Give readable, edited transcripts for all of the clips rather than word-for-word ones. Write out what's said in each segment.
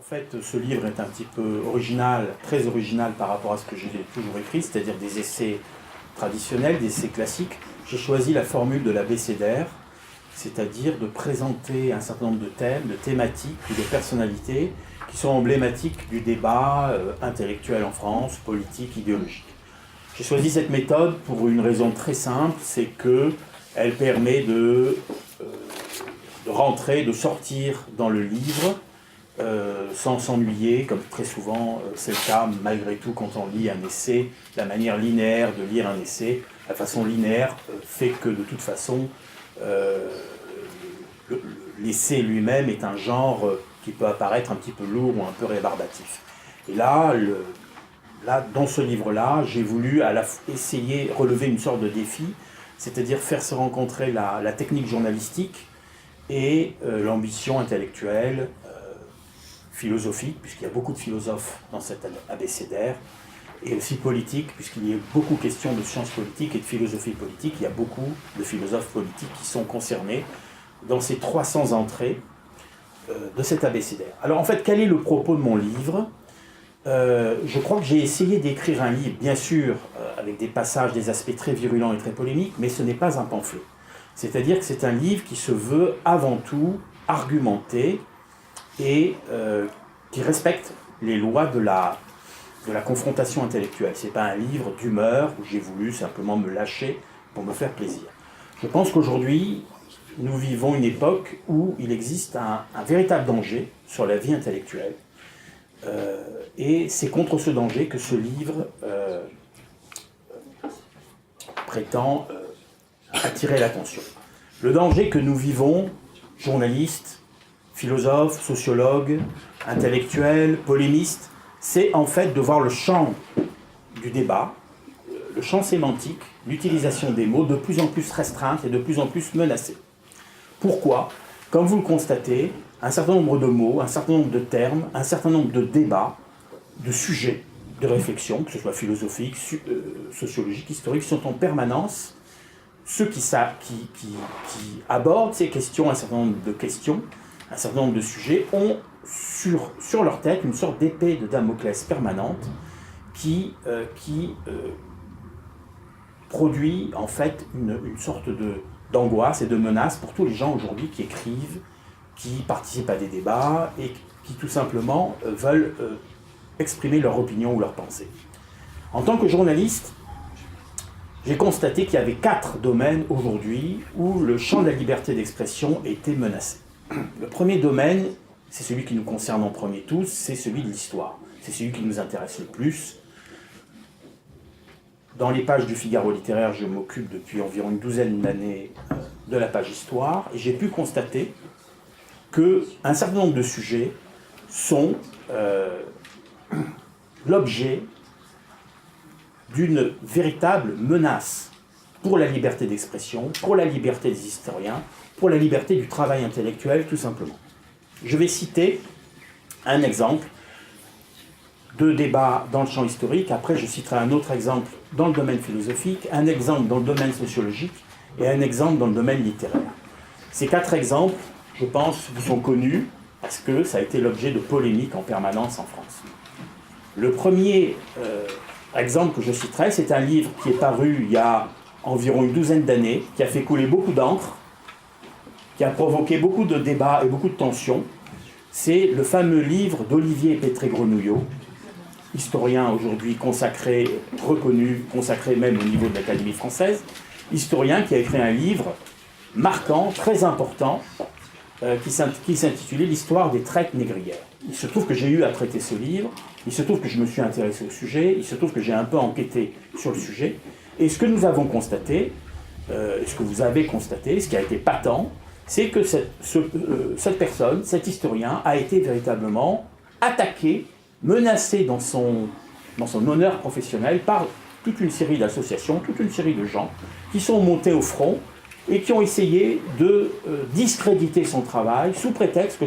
En fait, ce livre est un petit peu original, très original par rapport à ce que j'ai toujours écrit, c'est-à-dire des essais traditionnels, des essais classiques. J'ai choisi la formule de l'abécédaire, c'est-à-dire de présenter un certain nombre de thèmes, de thématiques ou de personnalités qui sont emblématiques du débat intellectuel en France, politique, idéologique. J'ai choisi cette méthode pour une raison très simple, c'est qu'elle permet de rentrer, de sortir dans le livre sans s'ennuyer, comme très souvent c'est le cas malgré tout quand on lit un essai. La manière linéaire de lire un essai, la façon linéaire fait que de toute façon l'essai lui-même est un genre qui peut apparaître un petit peu lourd ou un peu rébarbatif. Et là, dans ce livre-là, j'ai voulu essayer relever une sorte de défi, c'est-à-dire faire se rencontrer la technique journalistique et l'ambition intellectuelle, philosophique, puisqu'il y a beaucoup de philosophes dans cet abécédaire, et aussi politique, puisqu'il y a beaucoup question de sciences politiques et de philosophie politique. Il y a beaucoup de philosophes politiques qui sont concernés dans ces 300 entrées de cet abécédaire. Alors en fait, quel est le propos de mon livre ? Je crois que j'ai essayé d'écrire un livre, bien sûr, avec des passages, des aspects très virulents et très polémiques, mais ce n'est pas un pamphlet. C'est-à-dire que c'est un livre qui se veut avant tout argumenté et qui respecte les lois de la confrontation intellectuelle. Ce n'est pas un livre d'humeur où j'ai voulu simplement me lâcher pour me faire plaisir. Je pense qu'aujourd'hui, nous vivons une époque où il existe un véritable danger sur la vie intellectuelle. Et c'est contre ce danger que ce livre prétend attirer l'attention. Le danger que nous vivons, journalistes, philosophes, sociologues, intellectuels, polémistes, c'est en fait de voir le champ du débat, le champ sémantique, l'utilisation des mots de plus en plus restreinte et de plus en plus menacée. Pourquoi ? Comme vous le constatez, un certain nombre de mots, un certain nombre de termes, un certain nombre de débats, de sujets de réflexion, que ce soit philosophique, sociologique, historique, sont en permanence. Ceux qui abordent ces questions, un certain nombre de questions, un certain nombre de sujets, ont sur leur tête une sorte d'épée de Damoclès permanente qui produit en fait une sorte d'angoisse et de menace pour tous les gens aujourd'hui qui écrivent, qui participent à des débats et qui tout simplement veulent exprimer leur opinion ou leur pensée. En tant que journaliste, j'ai constaté qu'il y avait 4 domaines aujourd'hui où le champ de la liberté d'expression était menacé. Le premier domaine, c'est celui qui nous concerne en premier tous, c'est celui de l'histoire. C'est celui qui nous intéresse le plus. Dans les pages du Figaro littéraire, je m'occupe depuis environ une douzaine d'années de la page histoire, et j'ai pu constater qu'un certain nombre de sujets sont l'objet d'une véritable menace pour la liberté d'expression, pour la liberté des historiens, pour la liberté du travail intellectuel, tout simplement. Je vais citer un exemple de débat dans le champ historique, après je citerai un autre exemple dans le domaine philosophique, un exemple dans le domaine sociologique et un exemple dans le domaine littéraire. Ces 4 exemples, je pense, vous sont connus parce que ça a été l'objet de polémiques en permanence en France. Le premier exemple que je citerai, c'est un livre qui est paru il y a environ une douzaine d'années, qui a fait couler beaucoup d'encre, qui a provoqué beaucoup de débats et beaucoup de tensions. C'est le fameux livre d'Olivier Pétré-Grenouillot, historien aujourd'hui consacré, reconnu, consacré même au niveau de l'Académie française, historien qui a écrit un livre marquant, très important, qui s'intitulait « L'histoire des traites négrières ». Il se trouve que j'ai eu à traiter ce livre, il se trouve que je me suis intéressé au sujet, il se trouve que j'ai un peu enquêté sur le sujet, et ce que nous avons constaté, ce que vous avez constaté, ce qui a été patent, c'est que cette personne, cet historien, a été véritablement attaqué, menacé dans son honneur professionnel par toute une série d'associations, toute une série de gens qui sont montés au front et qui ont essayé de discréditer son travail sous prétexte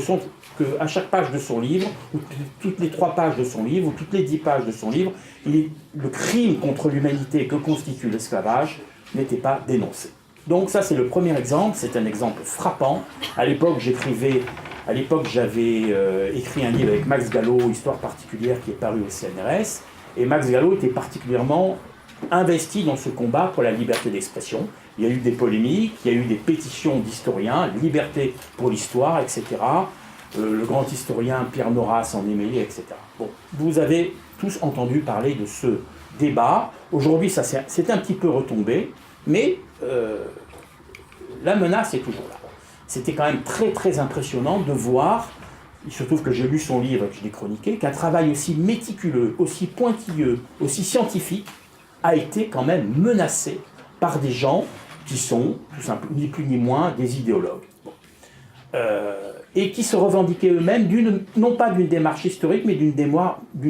qu'à chaque page de son livre, ou toutes les 3 pages de son livre, ou toutes les 10 pages de son livre, le crime contre l'humanité que constitue l'esclavage n'était pas dénoncé. Donc ça c'est le premier exemple, c'est un exemple frappant. À l'époque j'écrivais À l'époque, j'avais écrit un livre avec Max Gallo, Histoire particulière, qui est paru au CNRS. Et Max Gallo était particulièrement investi dans ce combat pour la liberté d'expression. Il y a eu des polémiques, il y a eu des pétitions d'historiens, liberté pour l'histoire, etc. Le grand historien Pierre Nora s'en est mêlé, etc. Bon, vous avez tous entendu parler de ce débat. Aujourd'hui, ça c'est un petit peu retombé, mais la menace est toujours là. C'était quand même très très impressionnant de voir, il se trouve que j'ai lu son livre et que je l'ai chroniqué, qu'un travail aussi méticuleux, aussi pointilleux, aussi scientifique a été quand même menacé par des gens qui sont, tout simplement, ni plus ni moins, des idéologues. Bon. Et qui se revendiquaient eux-mêmes, non pas d'une démarche historique, mais d'une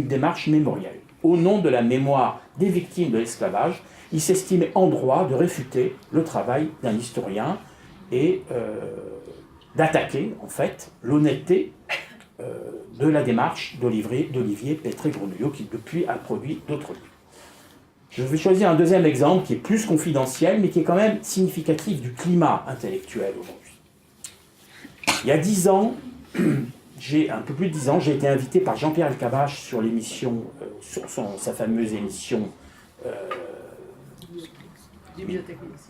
démarche mémorielle. Au nom de la mémoire des victimes de l'esclavage, ils s'estimaient en droit de réfuter le travail d'un historien et d'attaquer, en fait, l'honnêteté de la démarche d'Olivier Pétré-Grenouillot, qui depuis a produit d'autres livres. Je vais choisir un deuxième exemple qui est plus confidentiel, mais qui est quand même significatif du climat intellectuel aujourd'hui. Il y a 10 ans, un peu plus de 10 ans, j'ai été invité par Jean-Pierre Elkabbach sur l'émission, sa fameuse émission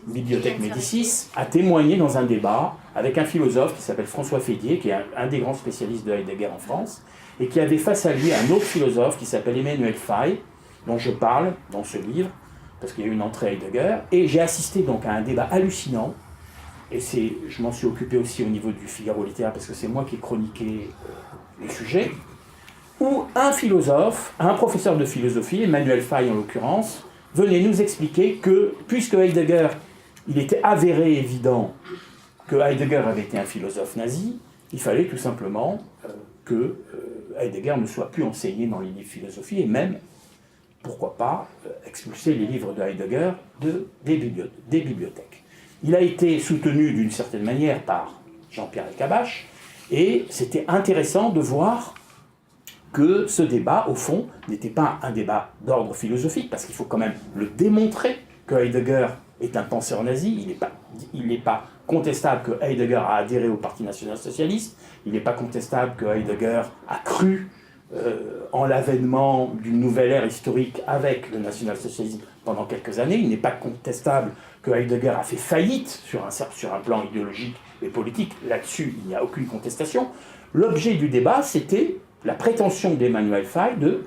Bibliothèque Médicis, à témoigner dans un débat avec un philosophe qui s'appelle François Fédier, qui est un des grands spécialistes de Heidegger en France, et qui avait face à lui un autre philosophe qui s'appelle Emmanuel Faye, dont je parle dans ce livre, parce qu'il y a eu une entrée à Heidegger, et j'ai assisté donc à un débat hallucinant, et je m'en suis occupé aussi au niveau du Figaro littéraire, parce que c'est moi qui ai chroniqué le sujet, où un philosophe, un professeur de philosophie, Emmanuel Faye en l'occurrence, venait nous expliquer que, puisque Heidegger, il était avéré évident que Heidegger avait été un philosophe nazi, il fallait tout simplement que Heidegger ne soit plus enseigné dans les livres de philosophie, et même, pourquoi pas, expulser les livres de Heidegger des bibliothèques. Il a été soutenu d'une certaine manière par Jean-Pierre Elkabbach, et c'était intéressant de voir que ce débat, au fond, n'était pas un débat d'ordre philosophique, parce qu'il faut quand même le démontrer que Heidegger est un penseur nazi. Il n'est pas contestable que Heidegger a adhéré au Parti national-socialiste, il n'est pas contestable que Heidegger a cru en l'avènement d'une nouvelle ère historique avec le national-socialisme pendant quelques années, il n'est pas contestable que Heidegger a fait faillite sur un plan idéologique et politique, là-dessus il n'y a aucune contestation. L'objet du débat, c'était la prétention d'Emmanuel Faye de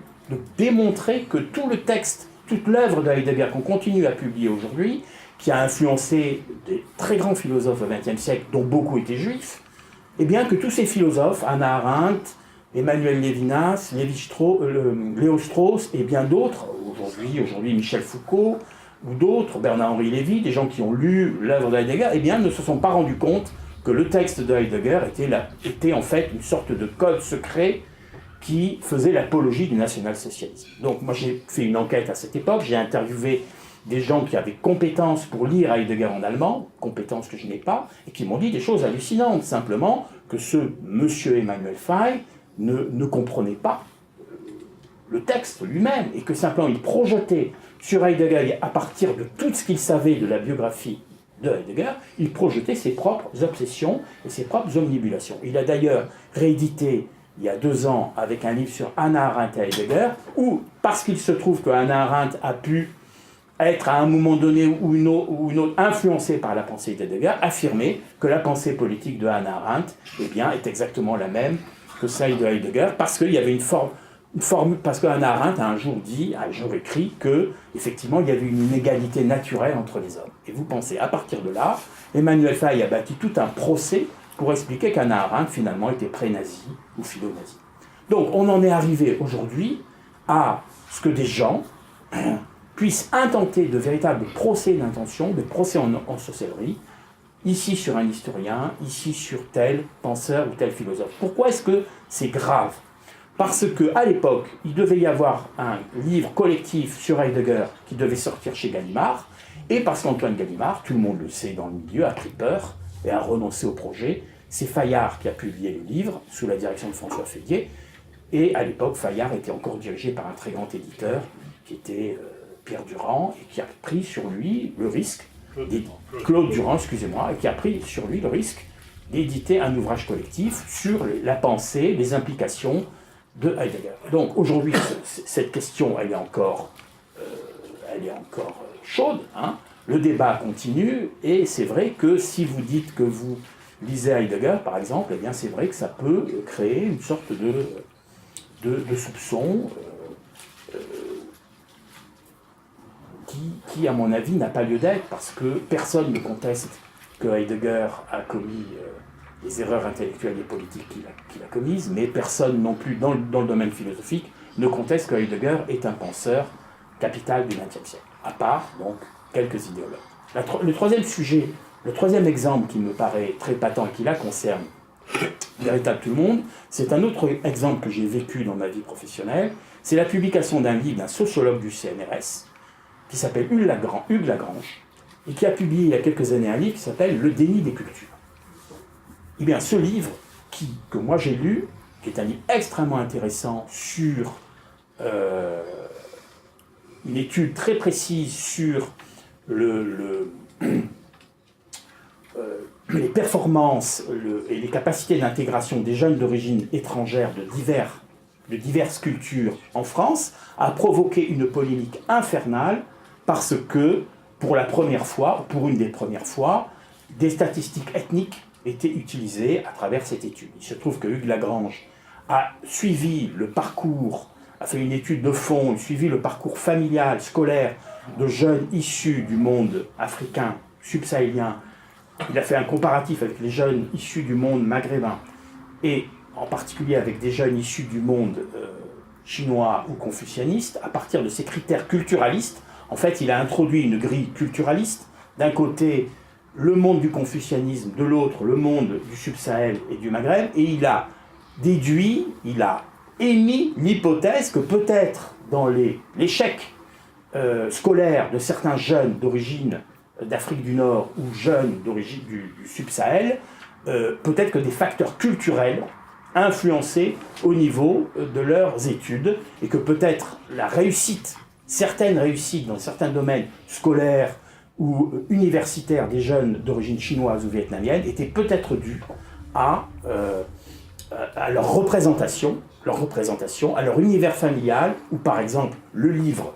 démontrer que tout le texte, toute l'œuvre de Heidegger qu'on continue à publier aujourd'hui, qui a influencé des très grands philosophes au XXe siècle, dont beaucoup étaient juifs, et bien que tous ces philosophes, Hannah Arendt, Emmanuel Lévinas, Léo Strauss et bien d'autres, aujourd'hui Michel Foucault, ou d'autres, Bernard-Henri Lévy, des gens qui ont lu l'œuvre de Heidegger, eh bien ne se sont pas rendus compte que le texte de Heidegger était en fait une sorte de code secret qui faisait l'apologie du national-socialisme. Donc moi j'ai fait une enquête à cette époque, j'ai interviewé des gens qui avaient compétences pour lire Heidegger en allemand, compétences que je n'ai pas, et qui m'ont dit des choses hallucinantes, simplement que ce monsieur Emmanuel Faye ne comprenait pas le texte lui-même, et que simplement il projetait sur Heidegger, à partir de tout ce qu'il savait de la biographie de Heidegger, il projetait ses propres obsessions et ses propres omnibulations. Il a d'ailleurs réédité il y a 2 ans avec un livre sur Hannah Arendt et Heidegger, où, parce qu'il se trouve que Hannah Arendt a pu être à un moment donné ou une autre influencée par la pensée d'Heidegger, affirmer que la pensée politique de Hannah Arendt est exactement la même que celle de Heidegger, parce qu'il y avait une forme, parce que Hannah Arendt a un jour écrit que effectivement il y avait une inégalité naturelle entre les hommes. Et vous pensez, à partir de là, Emmanuel Faye a bâti tout un procès pour expliquer qu'Hannah Arendt finalement était pré-nazie ou philo-nazie. Donc on en est arrivé aujourd'hui à ce que des gens puissent intenter de véritables procès d'intention, de procès en sorcellerie, ici sur un historien, ici sur tel penseur ou tel philosophe. Pourquoi est-ce que c'est grave ? Parce qu'à l'époque, il devait y avoir un livre collectif sur Heidegger qui devait sortir chez Gallimard, et parce qu'Antoine Gallimard, tout le monde le sait dans le milieu, a pris peur et a renoncé au projet. C'est Fayard qui a publié le livre, sous la direction de François Fédier, et à l'époque, Fayard était encore dirigé par un très grand éditeur, qui était Pierre Durand, et qui a pris sur lui le risque, Claude Durand, excusez-moi, et qui a pris sur lui le risque d'éditer un ouvrage collectif sur la pensée, les implications de Heidegger. Donc aujourd'hui, cette question, elle est encore chaude, hein. Le débat continue, et c'est vrai que si vous dites que vous lisez Heidegger, par exemple, eh bien c'est vrai que ça peut créer une sorte de soupçon qui, à mon avis, n'a pas lieu d'être, parce que personne ne conteste que Heidegger a commis les erreurs intellectuelles et politiques qu'il a commises, mais personne non plus, dans le domaine philosophique, ne conteste que Heidegger est un penseur capital du XXe siècle, à part, donc, quelques idéologues. Le troisième sujet, le troisième exemple qui me paraît très patent et qui là concerne véritable tout le monde, c'est un autre exemple que j'ai vécu dans ma vie professionnelle, c'est la publication d'un livre d'un sociologue du CNRS, qui s'appelle Hugues Lagrange, et qui a publié il y a quelques années un livre qui s'appelle Le déni des cultures. Eh bien, ce livre, que moi j'ai lu, qui est un livre extrêmement intéressant sur une étude très précise sur les performances et les capacités d'intégration des jeunes d'origine étrangère de diverses cultures en France, a provoqué une polémique infernale parce que, pour la première fois, pour une des premières fois, des statistiques ethniques étaient utilisées à travers cette étude. Il se trouve que Hugues Lagrange a suivi le parcours, a fait une étude de fond, suivi le parcours familial, scolaire de jeunes issus du monde africain, subsahélien. Il a fait un comparatif avec les jeunes issus du monde maghrébin et en particulier avec des jeunes issus du monde chinois ou confucianiste. À partir de ces critères culturalistes, en fait, il a introduit une grille culturaliste. D'un côté, le monde du confucianisme, de l'autre, le monde du Sub-Sahel et du Maghreb, et il a déduit, il a émis l'hypothèse que peut-être dans l'échec scolaire de certains jeunes d'origine d'Afrique du Nord ou jeunes d'origine du Sub-Sahel, peut-être que des facteurs culturels influencés au niveau de leurs études, et que peut-être la réussite, certaines réussites dans certains domaines scolaires ou universitaires des jeunes d'origine chinoise ou vietnamienne étaient peut-être dues à leur représentation, à leur univers familial, où par exemple le livre,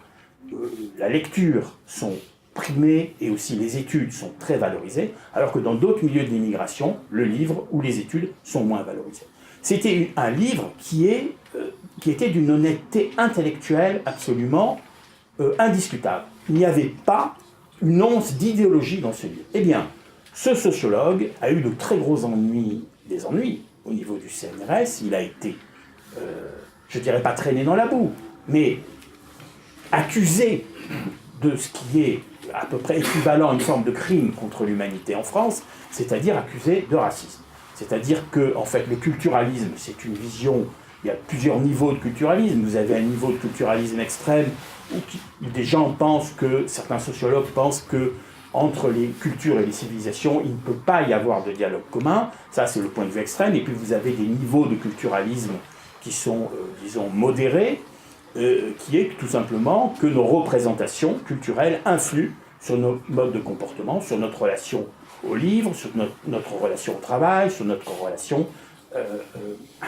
la lecture sont primées et aussi les études sont très valorisées, alors que dans d'autres milieux de l'immigration, le livre ou les études sont moins valorisés. C'était un livre qui était d'une honnêteté intellectuelle absolument indiscutable. Il n'y avait pas une once d'idéologie dans ce livre. Eh bien, ce sociologue a eu de très gros ennuis, des ennuis au niveau du CNRS. Il a été, je ne dirais pas traîné dans la boue, mais accusé de ce qui est à peu près équivalent à une forme de crime contre l'humanité en France, c'est-à-dire accusé de racisme. C'est-à-dire que, en fait, le culturalisme, c'est une vision, il y a plusieurs niveaux de culturalisme. Vous avez un niveau de culturalisme extrême où des gens pensent que, certains sociologues pensent que entre les cultures et les civilisations, il ne peut pas y avoir de dialogue commun. Ça, c'est le point de vue extrême. Et puis, vous avez des niveaux de culturalisme qui sont, disons, modérés, qui est tout simplement que nos représentations culturelles influent sur nos modes de comportement, sur notre relation au livre, sur notre relation au travail, sur notre relation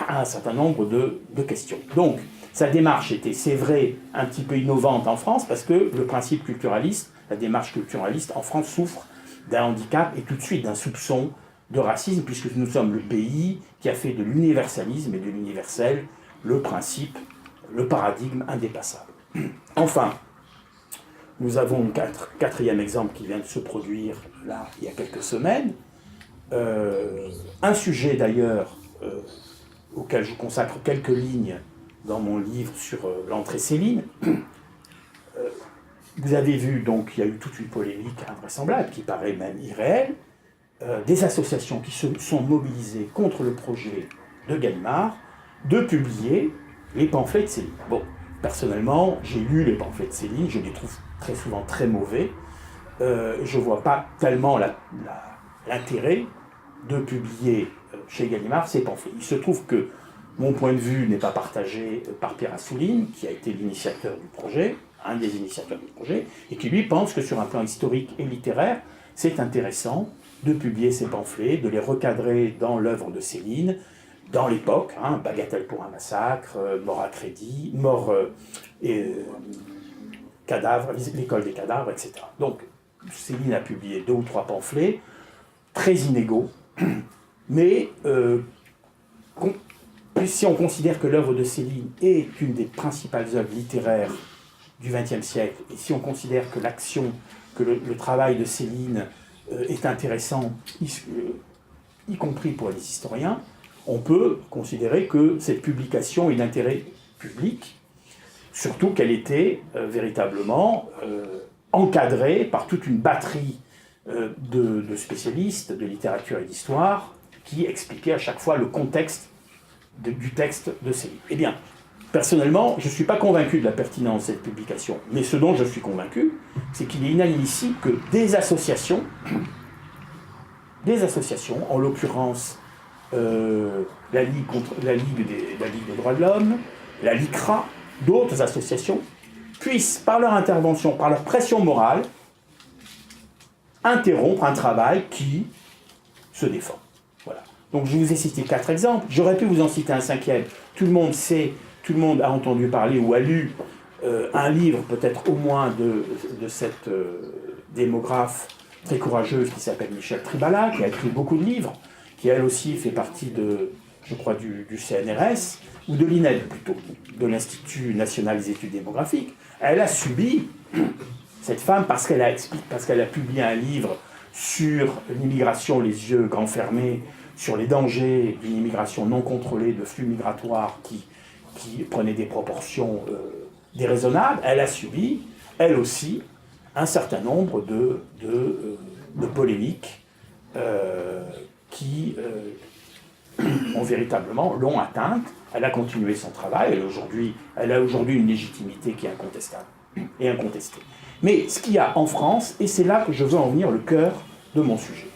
à un certain nombre de questions. Donc, sa démarche était, c'est vrai, un petit peu innovante en France, parce que le principe culturaliste, la démarche culturaliste en France souffre d'un handicap et tout de suite d'un soupçon de racisme, puisque nous sommes le pays qui a fait de l'universalisme et de l'universel le principe, le paradigme indépassable. Enfin, nous avons quatrième exemple qui vient de se produire là, il y a quelques semaines. Un sujet d'ailleurs auquel je consacre quelques lignes dans mon livre sur l'entrée Céline. Vous avez vu, donc, il y a eu toute une polémique invraisemblable, qui paraît même irréelle, des associations qui se sont mobilisées contre le projet de Gallimard de publier les pamphlets de Céline. Bon, personnellement, j'ai lu les pamphlets de Céline, je les trouve très souvent très mauvais. Je ne vois pas tellement l'intérêt de publier chez Gallimard ces pamphlets. Il se trouve que mon point de vue n'est pas partagé par Pierre Assouline, qui a été l'initiateur du projet, un des initiateurs du projet, et qui lui pense que sur un plan historique et littéraire, c'est intéressant de publier ces pamphlets, de les recadrer dans l'œuvre de Céline, dans l'époque, Bagatelle pour un massacre, Mort à crédit, Cadavre, l'école des cadavres, etc. Donc, Céline a publié 2 ou 3 pamphlets, très inégaux, mais si on considère que l'œuvre de Céline est une des principales œuvres littéraires du XXe siècle, et si on considère que le travail de Céline est intéressant, y compris pour les historiens, on peut considérer que cette publication est d'intérêt public, surtout qu'elle était véritablement encadrée par toute une batterie de spécialistes de littérature et d'histoire qui expliquaient à chaque fois le contexte du texte de Céline. Eh bien, personnellement, je ne suis pas convaincu de la pertinence de cette publication, mais ce dont je suis convaincu, c'est qu'il est inadmissible que des associations, en l'occurrence la Ligue des droits de l'homme, la LICRA, d'autres associations, puissent, par leur intervention, par leur pression morale, interrompre un travail qui se défend. Voilà. Donc je vous ai cité 4 exemples, j'aurais pu vous en citer un 5e. Tout le monde a entendu parler ou a lu un livre, peut-être au moins de cette démographe très courageuse qui s'appelle Michèle Tribala, qui a écrit beaucoup de livres, qui elle aussi fait partie je crois, du CNRS, ou de l'INED plutôt, de l'Institut National des Études Démographiques. Elle a subi, cette femme, parce qu'elle a publié un livre sur l'immigration, les yeux grands fermés, sur les dangers d'une immigration non contrôlée, de flux migratoires qui prenaient des proportions déraisonnables. Elle a subi, elle aussi, un certain nombre de polémiques qui véritablement l'ont atteinte. Elle a continué son travail, elle a aujourd'hui une légitimité qui est incontestable et incontestée. Mais ce qu'il y a en France, et c'est là que je veux en venir, le cœur de mon sujet.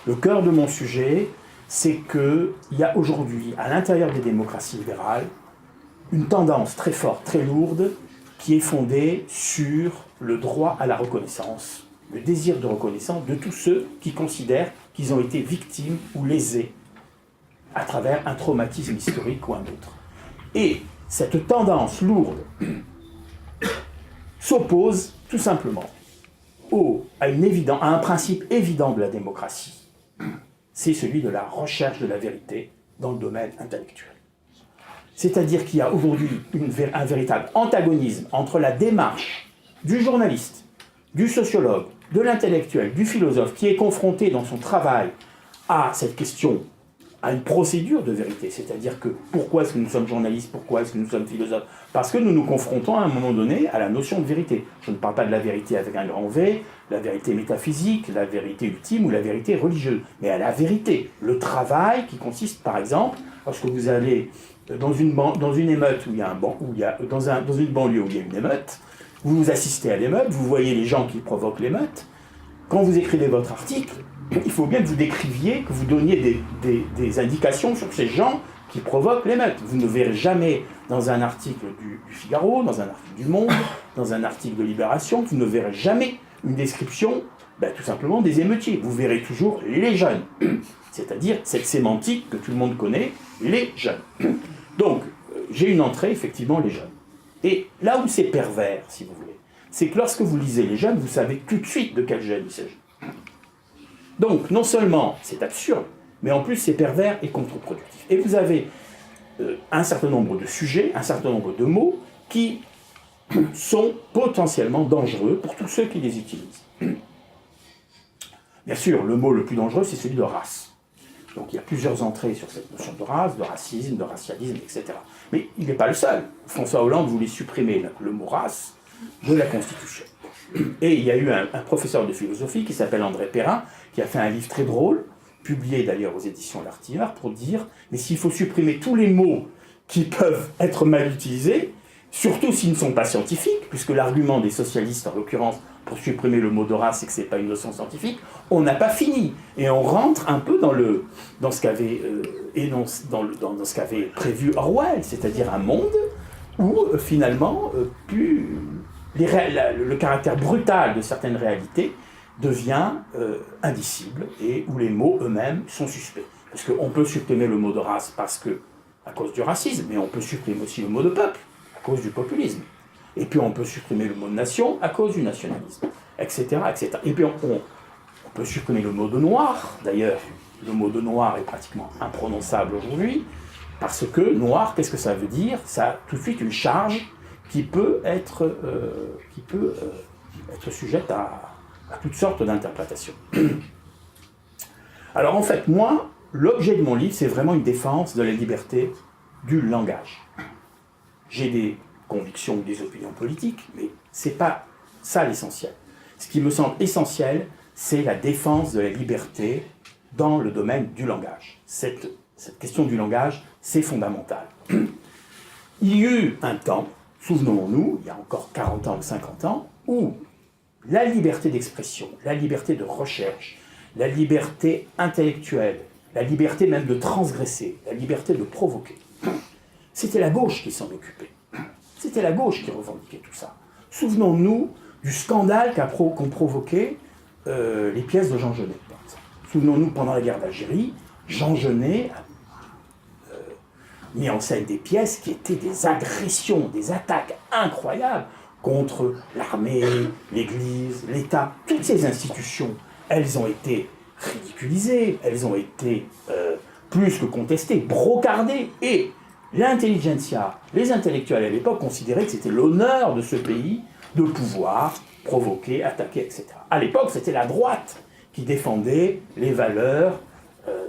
Le cœur de mon sujet, c'est qu'il y a aujourd'hui, à l'intérieur des démocraties libérales, une tendance très forte, très lourde, qui est fondée sur le droit à la reconnaissance, le désir de reconnaissance de tous ceux qui considèrent qu'ils ont été victimes ou lésés à travers un traumatisme historique ou un autre. Et cette tendance lourde s'oppose tout simplement à un principe évident de la démocratie. C'est celui de la recherche de la vérité dans le domaine intellectuel. C'est-à-dire qu'il y a aujourd'hui un véritable antagonisme entre la démarche du journaliste, du sociologue, de l'intellectuel, du philosophe, qui est confronté dans son travail à cette question, à une procédure de vérité. C'est-à-dire que pourquoi est-ce que nous sommes journalistes, pourquoi est-ce que nous sommes philosophes? Parce que nous nous confrontons à un moment donné à la notion de vérité. Je ne parle pas de la vérité avec un grand V, la vérité métaphysique, la vérité ultime ou la vérité religieuse, mais à la vérité. Le travail qui consiste, par exemple, lorsque vous allez dans une émeute où il y a dans une banlieue où il y a une émeute, vous assistez à l'émeute, vous voyez les gens qui provoquent l'émeute. Quand vous écrivez votre article, il faut bien que vous décriviez, que vous donniez des indications sur ces gens qui provoquent l'émeute. Vous ne verrez jamais dans un article du Figaro, dans un article du Monde, dans un article de Libération, vous ne verrez jamais une description tout simplement des émeutiers. Vous verrez toujours les jeunes, c'est-à-dire cette sémantique que tout le monde connaît, les jeunes. Donc, j'ai une entrée, effectivement, les jeunes. Et là où c'est pervers, si vous voulez, c'est que lorsque vous lisez les jeunes, vous savez tout de suite de quel jeune il s'agit. Donc, non seulement c'est absurde, mais en plus c'est pervers et contre-productif. Et vous avez un certain nombre de sujets, un certain nombre de mots qui sont potentiellement dangereux pour tous ceux qui les utilisent. Bien sûr, le mot le plus dangereux, c'est celui de race. Donc il y a plusieurs entrées sur cette notion de race, de racisme, de racialisme, etc. Mais il n'est pas le seul. François Hollande voulait supprimer le mot race de la Constitution. Et il y a eu un professeur de philosophie qui s'appelle André Perrin, qui a fait un livre très drôle, publié d'ailleurs aux éditions L'Artilleur, pour dire « Mais s'il faut supprimer tous les mots qui peuvent être mal utilisés, surtout s'ils ne sont pas scientifiques, puisque l'argument des socialistes, en l'occurrence, pour supprimer le mot de race, c'est que ce n'est pas une notion scientifique, on n'a pas fini. Et on rentre un peu dans ce qu'avait prévu Orwell, c'est-à-dire un monde où, finalement, le caractère brutal de certaines réalités devient indicible et où les mots eux-mêmes sont suspects. Parce qu'on peut supprimer le mot de race à cause du racisme, mais on peut supprimer aussi le mot de peuple à cause du populisme. Et puis on peut supprimer le mot de nation à cause du nationalisme, etc. etc. Et puis on peut supprimer le mot de noir, d'ailleurs. Le mot de noir est pratiquement imprononçable aujourd'hui, parce que noir, qu'est-ce que ça veut dire? Ça a tout de suite une charge qui peut être sujette à toutes sortes d'interprétations. Alors en fait, moi, l'objet de mon livre, c'est vraiment une défense de la liberté du langage. J'ai des convictions ou des opinions politiques, mais c'est pas ça l'essentiel. Ce qui me semble essentiel, c'est la défense de la liberté dans le domaine du langage. Cette question du langage, c'est fondamental. Il y a eu un temps, souvenons-nous, il y a encore 40 ans ou 50 ans, où la liberté d'expression, la liberté de recherche, la liberté intellectuelle, la liberté même de transgresser, la liberté de provoquer, c'était la gauche qui s'en occupait. C'était la gauche qui revendiquait tout ça. Souvenons-nous du scandale qu'ont provoqué les pièces de Jean Genet, par exemple. Souvenons-nous, pendant la guerre d'Algérie, Jean Genet a mis en scène des pièces qui étaient des agressions, des attaques incroyables contre l'armée, l'Église, l'État. Toutes ces institutions, elles ont été ridiculisées, elles ont été plus que contestées, brocardées, et l'intelligentsia, les intellectuels à l'époque considéraient que c'était l'honneur de ce pays de pouvoir provoquer, attaquer, etc. À l'époque, c'était la droite qui défendait les valeurs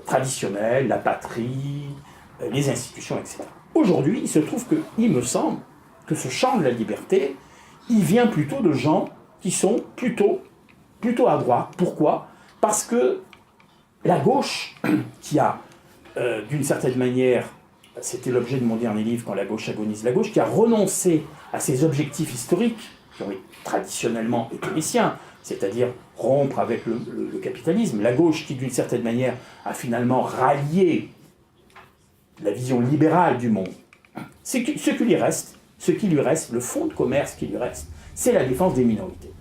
traditionnelles, la patrie, les institutions, etc. Aujourd'hui, il se trouve qu'il me semble que ce champ de la liberté, il vient plutôt de gens qui sont plutôt à droite. Pourquoi? Parce que la gauche, qui a, d'une certaine manière, c'était l'objet de mon dernier livre, Quand la gauche agonise, la gauche qui a renoncé à ses objectifs historiques, qui ont traditionnellement été les siens, c'est-à-dire rompre avec le capitalisme, la gauche qui, d'une certaine manière, a finalement rallié la vision libérale du monde. Ce qui lui reste, le fonds de commerce qui lui reste, c'est la défense des minorités.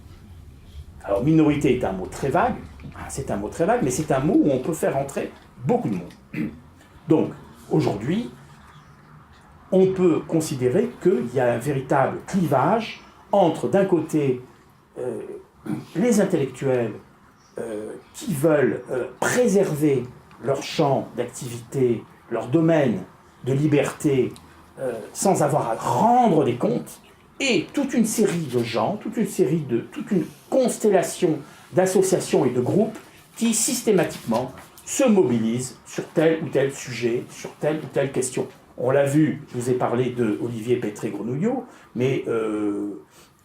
Alors, minorité est un mot très vague, mais c'est un mot où on peut faire entrer beaucoup de monde. Donc, aujourd'hui, on peut considérer qu'il y a un véritable clivage entre, d'un côté, les intellectuels qui veulent préserver leur champ d'activité, leur domaine de liberté, sans avoir à rendre des comptes, et toute une série de gens, toute une constellation d'associations et de groupes qui systématiquement se mobilisent sur tel ou tel sujet, sur telle ou telle question. On l'a vu, je vous ai parlé de Olivier Pétré-Grenouillot, mais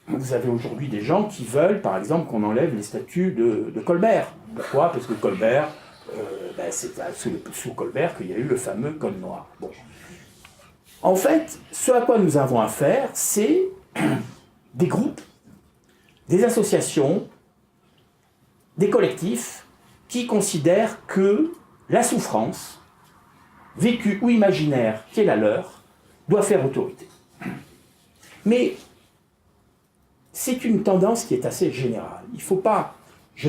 vous avez aujourd'hui des gens qui veulent, par exemple, qu'on enlève les statuts de Colbert. Pourquoi? Parce que Colbert, c'est sous Colbert qu'il y a eu le fameux Code noir. Bon. En fait, ce à quoi nous avons affaire, c'est des groupes, des associations, des collectifs qui considèrent que la souffrance, vécue ou imaginaire, qui est la leur, doit faire autorité. Mais c'est une tendance qui est assez générale. Il ne faut pas, je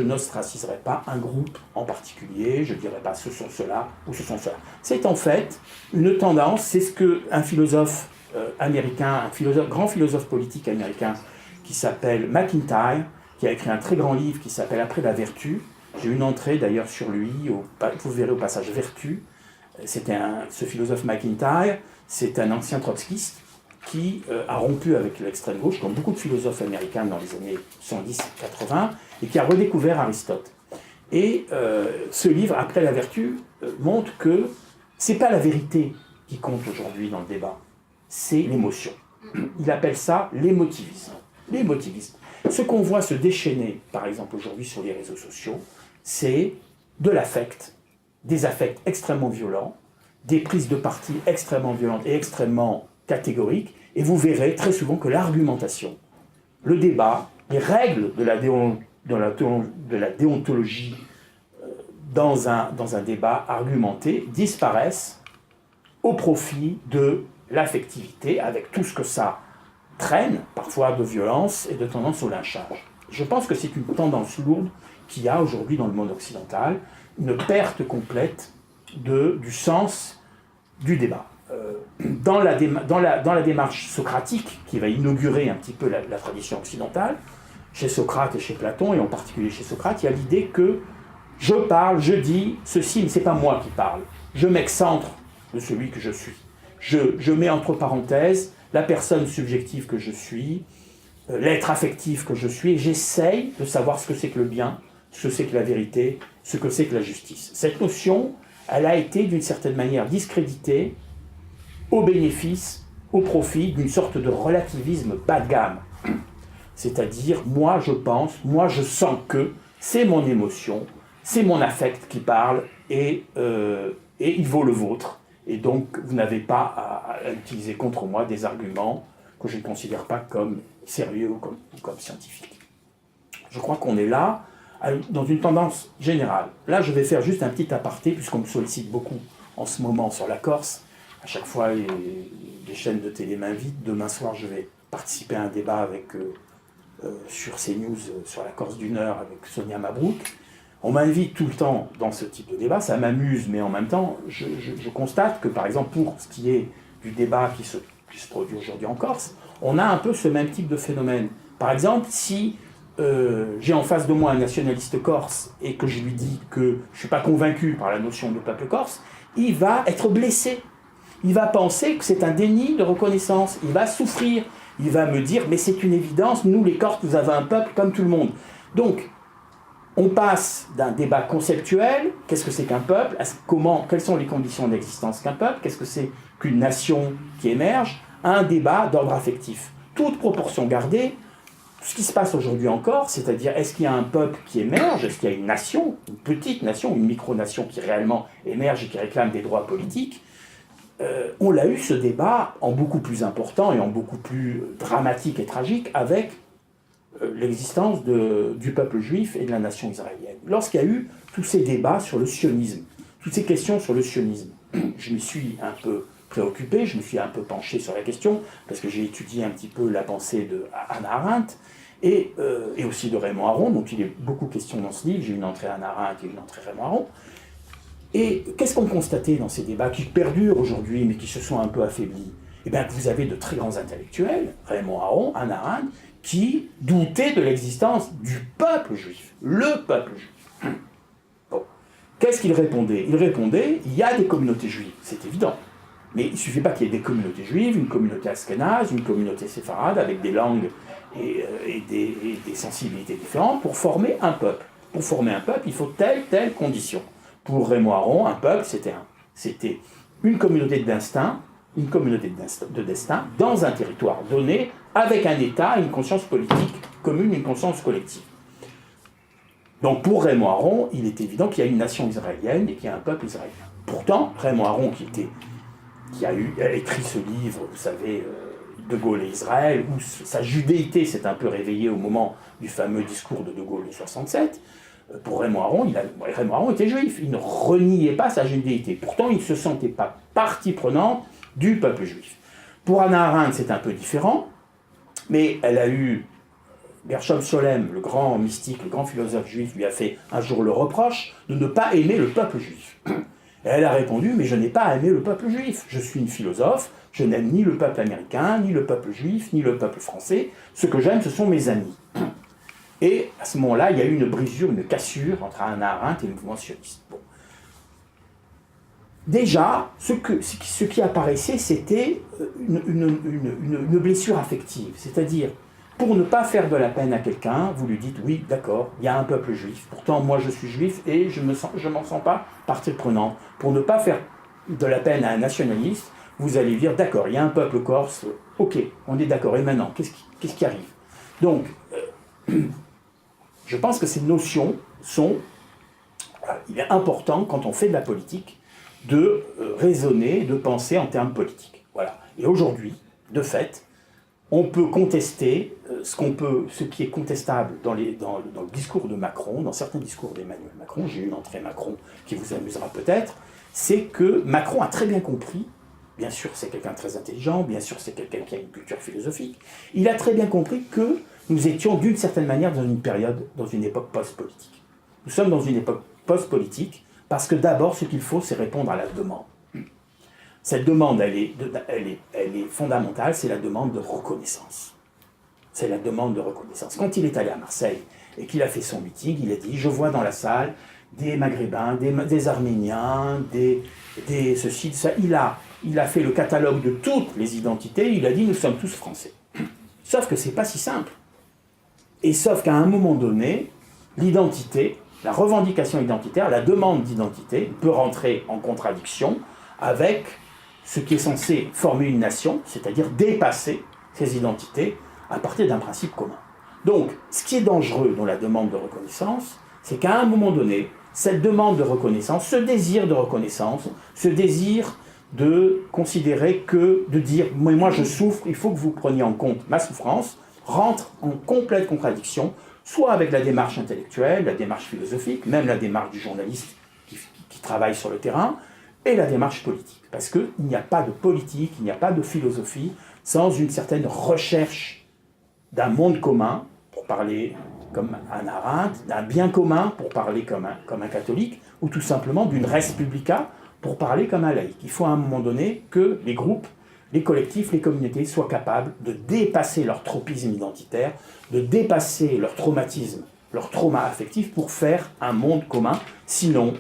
n'ostraciserai pas un groupe en particulier, je ne dirai pas ce sont ceux-là ou ce sont ceux-là. C'est en fait une tendance, c'est ce qu'un philosophe américain, grand philosophe politique américain qui s'appelle McIntyre, qui a écrit un très grand livre qui s'appelle Après la vertu. J'ai une entrée d'ailleurs sur lui, vous verrez au passage Vertu. Ce philosophe McIntyre, c'est un ancien trotskiste qui a rompu avec l'extrême gauche, comme beaucoup de philosophes américains dans les années 70-80, et qui a redécouvert Aristote. Et ce livre, Après la vertu, montre que ce n'est pas la vérité qui compte aujourd'hui dans le débat, c'est l'émotion. Il appelle ça l'émotivisme. L'émotivisme. Ce qu'on voit se déchaîner, par exemple aujourd'hui sur les réseaux sociaux, c'est de l'affect, des affects extrêmement violents, des prises de parti extrêmement violentes et extrêmement catégoriques, et vous verrez très souvent que l'argumentation, le débat, les règles de la déontologie dans un débat argumenté disparaissent au profit de l'affectivité, avec tout ce que ça traîne, parfois de violence et de tendance au lynchage. je pense que c'est une tendance lourde qu'il y a aujourd'hui dans le monde occidental, une perte complète du sens du débat. Dans la démarche socratique, qui va inaugurer un petit peu la tradition occidentale, chez Socrate et chez Platon, et en particulier chez Socrate, il y a l'idée que je parle, je dis ceci, mais ce n'est pas moi qui parle. Je m'excentre de celui que je suis. Je mets entre parenthèses la personne subjective que je suis, l'être affectif que je suis, et j'essaye de savoir ce que c'est que le bien, ce que c'est que la vérité, ce que c'est que la justice. Cette notion, elle a été d'une certaine manière discréditée au bénéfice, au profit d'une sorte de relativisme bas de gamme. C'est-à-dire, moi je pense, moi je sens que c'est mon émotion, c'est mon affect qui parle, et il vaut le vôtre. Et donc, vous n'avez pas à utiliser contre moi des arguments que je ne considère pas comme sérieux ou comme scientifiques. Je crois qu'on est là, dans une tendance générale. Là, je vais faire juste un petit aparté, puisqu'on me sollicite beaucoup en ce moment sur la Corse. À chaque fois, les chaînes de télé m'invitent. Demain soir, je vais participer à un débat sur CNews, sur la Corse du Nord, avec Sonia Mabrouk. On m'invite tout le temps dans ce type de débat, ça m'amuse, mais en même temps, je constate que, par exemple, pour ce qui est du débat qui se produit aujourd'hui en Corse, on a un peu ce même type de phénomène. Par exemple, si j'ai en face de moi un nationaliste corse et que je lui dis que je ne suis pas convaincu par la notion de peuple corse, il va être blessé. Il va penser que c'est un déni de reconnaissance. Il va souffrir. Il va me dire, mais c'est une évidence, nous les Corses, vous avez un peuple comme tout le monde. Donc, on passe d'un débat conceptuel, qu'est-ce que c'est qu'un peuple, quelles sont les conditions d'existence qu'un peuple, qu'est-ce que c'est qu'une nation qui émerge, à un débat d'ordre affectif. Toute proportion gardée, ce qui se passe aujourd'hui en Corse, c'est-à-dire est-ce qu'il y a un peuple qui émerge, est-ce qu'il y a une nation, une petite nation, une micronation qui réellement émerge et qui réclame des droits politiques, on l'a eu ce débat en beaucoup plus important et en beaucoup plus dramatique et tragique avec l'existence du peuple juif et de la nation israélienne. Lorsqu'il y a eu tous ces débats sur le sionisme, toutes ces questions sur le sionisme, je m'y suis un peu préoccupé, je me suis un peu penché sur la question, parce que j'ai étudié un petit peu la pensée de Hannah Arendt, et aussi de Raymond Aron, dont il est beaucoup question dans ce livre. J'ai une entrée Hannah Arendt et une entrée Raymond Aron. Et qu'est-ce qu'on constatait dans ces débats qui perdurent aujourd'hui, mais qui se sont un peu affaiblis? Eh bien, que vous avez de très grands intellectuels, Raymond Aron, Hannah Arendt, qui doutaient de l'existence du peuple juif, le peuple juif. Bon. Qu'est-ce qu'il répondait? Il répondait, il y a des communautés juives, c'est évident. Mais il ne suffit pas qu'il y ait des communautés juives, une communauté ashkénaze, une communauté séfarade, avec des langues et des sensibilités différentes, pour former un peuple. Pour former un peuple, il faut telle condition. Pour Raymond Aron, un peuple, c'était une communauté d'instinct, une communauté de destin, dans un territoire donné, avec un État, une conscience politique commune, une conscience collective. Donc pour Raymond Aron, il est évident qu'il y a une nation israélienne et qu'il y a un peuple israélien. Pourtant, Raymond Aron, qui a écrit ce livre, vous savez, De Gaulle et Israël, où sa judéité s'est un peu réveillée au moment du fameux discours de De Gaulle de 67, pour Raymond Aron, Raymond Aron était juif, il ne reniait pas sa judéité. Pourtant, il ne se sentait pas partie prenante du peuple juif. Pour Hannah Arendt, c'est un peu différent, mais elle a eu... Gershom Scholem, le grand mystique, le grand philosophe juif, lui a fait un jour le reproche de ne pas aimer le peuple juif. Et elle a répondu, mais je n'ai pas à aimer le peuple juif. Je suis une philosophe, je n'aime ni le peuple américain, ni le peuple juif, ni le peuple français. Ce que j'aime, ce sont mes amis. Et à ce moment-là, il y a eu une brisure, une cassure entre Hannah Arendt et le mouvement sioniste. Bon. Déjà, ce qui apparaissait, c'était une blessure affective. C'est-à-dire, pour ne pas faire de la peine à quelqu'un, vous lui dites, oui, d'accord, il y a un peuple juif. Pourtant, moi, je suis juif et je m'en sens pas partie prenante. Pour ne pas faire de la peine à un nationaliste, vous allez dire, d'accord, il y a un peuple corse, ok, on est d'accord, et maintenant, qu'est-ce qui arrive? Donc, je pense que ces notions sont... il est important, quand on fait de la politique, de raisonner, de penser en termes politiques. Voilà. Et aujourd'hui, de fait, on peut contester ce qui est contestable dans le discours de Macron, dans certains discours d'Emmanuel Macron. J'ai une entrée Macron qui vous amusera peut-être. C'est que Macron a très bien compris, bien sûr c'est quelqu'un de très intelligent, bien sûr c'est quelqu'un qui a une culture philosophique, il a très bien compris que nous étions d'une certaine manière dans une période, dans une époque post-politique. Nous sommes dans une époque post-politique parce que d'abord, ce qu'il faut, c'est répondre à la demande. Cette demande, elle est fondamentale, c'est la demande de reconnaissance. C'est la demande de reconnaissance. Quand il est allé à Marseille et qu'il a fait son meeting, il a dit « Je vois dans la salle des Maghrébins, des Arméniens, des ceci, de ça. » Il a fait le catalogue de toutes les identités, il a dit « Nous sommes tous français. » Sauf que c'est pas si simple. Et sauf qu'à un moment donné, l'identité, la revendication identitaire, la demande d'identité peut rentrer en contradiction avec ce qui est censé former une nation, c'est-à-dire dépasser ces identités à partir d'un principe commun. Donc, ce qui est dangereux dans la demande de reconnaissance, c'est qu'à un moment donné, cette demande de reconnaissance, ce désir de reconnaissance, ce désir de considérer que, de dire « moi je souffre, il faut que vous preniez en compte ma souffrance », rentre en complète contradiction, soit avec la démarche intellectuelle, la démarche philosophique, même la démarche du journaliste qui travaille sur le terrain, et la démarche politique. Parce qu'il n'y a pas de politique, il n'y a pas de philosophie sans une certaine recherche d'un monde commun, pour parler comme un Arendt, d'un bien commun, pour parler comme un catholique, ou tout simplement d'une res publica, pour parler comme un laïc. Il faut à un moment donné que les groupes, les collectifs, les communautés soient capables de dépasser leur tropisme identitaire, de dépasser leur traumatisme, leur trauma affectif pour faire un monde commun. Sinon,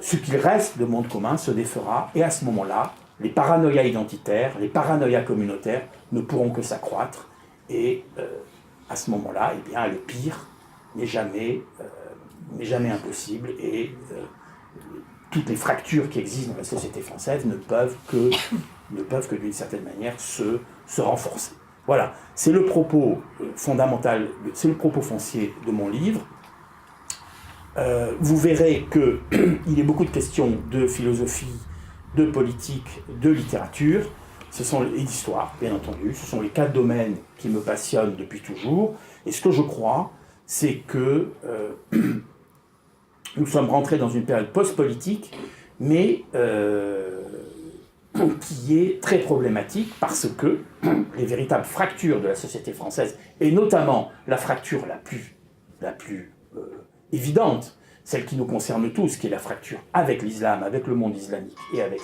ce qu'il reste de monde commun se défera, et à ce moment-là, les paranoïas identitaires, les paranoïas communautaires ne pourront que s'accroître, et à ce moment-là, eh bien, le pire n'est jamais impossible, et toutes les fractures qui existent dans la société française ne peuvent que d'une certaine manière se renforcer. Voilà, c'est le propos fondamental, c'est le propos foncier de mon livre. Vous verrez qu'il est beaucoup de questions de philosophie, de politique, de littérature, et d'histoire, bien entendu. Ce sont les 4 domaines qui me passionnent depuis toujours. Et ce que je crois, c'est que nous sommes rentrés dans une période post-politique, mais qui est très problématique parce que les véritables fractures de la société française, et notamment la fracture la plus évidente, celle qui nous concerne tous, qui est la fracture avec l'islam, avec le monde islamique et avec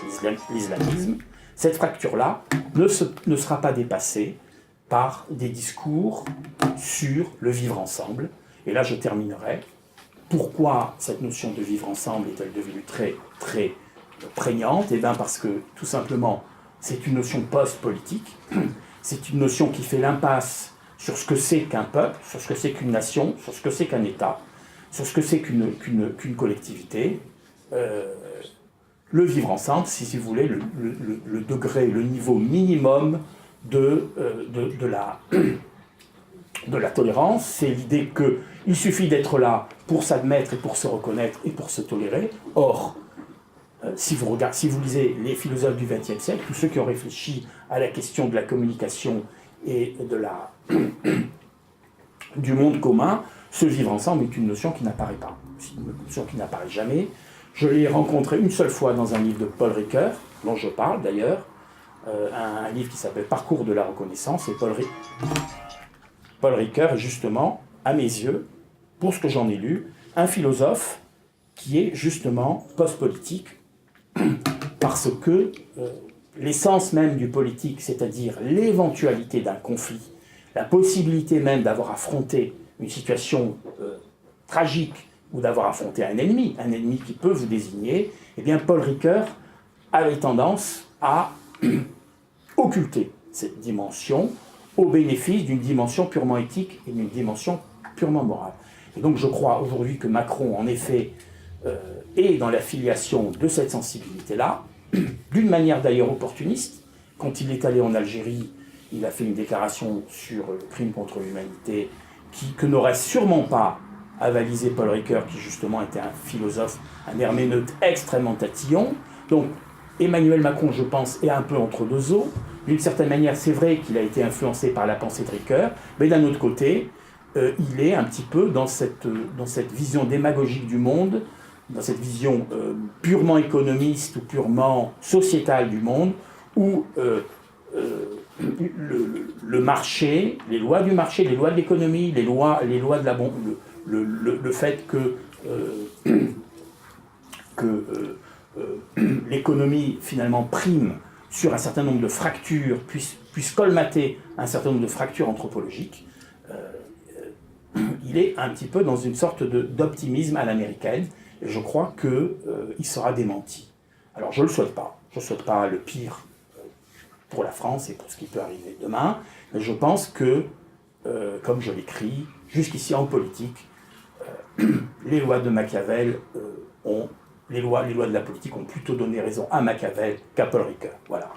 l'islamisme, cette fracture-là ne sera pas dépassée par des discours sur le vivre ensemble. Et là, je terminerai. Pourquoi cette notion de vivre ensemble est-elle devenue très, très prégnante? Eh bien parce que, tout simplement, c'est une notion post-politique. C'est une notion qui fait l'impasse sur ce que c'est qu'un peuple, sur ce que c'est qu'une nation, sur ce que c'est qu'un État, sur ce que c'est qu'une collectivité. Le vivre ensemble, si vous voulez, le degré, le niveau minimum de la tolérance, c'est l'idée qu'il suffit d'être là pour s'admettre et pour se reconnaître et pour se tolérer. Or, si vous lisez les philosophes du XXe siècle, tous ceux qui ont réfléchi à la question de la communication et du monde commun, ce vivre ensemble est une notion qui n'apparaît pas, c'est une notion qui n'apparaît jamais. Je l'ai rencontré une seule fois dans un livre de Paul Ricoeur, dont je parle d'ailleurs, un livre qui s'appelle Parcours de la reconnaissance, et Paul Ricoeur est justement, à mes yeux, pour ce que j'en ai lu, un philosophe qui est justement post-politique, parce que l'essence même du politique, c'est-à-dire l'éventualité d'un conflit, la possibilité même d'avoir affronté une situation tragique ou d'avoir affronté un ennemi qui peut vous désigner, eh bien Paul Ricoeur avait tendance à occulter cette dimension au bénéfice d'une dimension purement éthique et d'une dimension purement morale. Et donc je crois aujourd'hui que Macron, en effet, est dans la filiation de cette sensibilité-là, d'une manière d'ailleurs opportuniste. Quand il est allé en Algérie, il a fait une déclaration sur le crime contre l'humanité que n'aurait sûrement pas avalisé Paul Ricoeur, qui justement était un philosophe, un herméneute extrêmement tatillon. Donc Emmanuel Macron, je pense, est un peu entre deux eaux. D'une certaine manière, c'est vrai qu'il a été influencé par la pensée de Ricoeur, mais d'un autre côté, il est un petit peu dans cette vision démagogique du monde, dans cette vision purement économiste ou purement sociétale du monde, où le marché, les lois du marché, les lois de l'économie, les lois de la le fait que l'économie finalement prime sur un certain nombre de fractures, puisse colmater un certain nombre de fractures anthropologiques, il est un petit peu dans une sorte d'optimisme à l'américaine, et je crois qu'il sera démenti. Alors je ne le souhaite pas, je ne souhaite pas le pire pour la France et pour ce qui peut arriver demain, mais je pense que, comme je l'écris, jusqu'ici en politique, les lois de Machiavel les lois de la politique ont plutôt donné raison à Machiavel qu'à Paul Ricoeur. Voilà.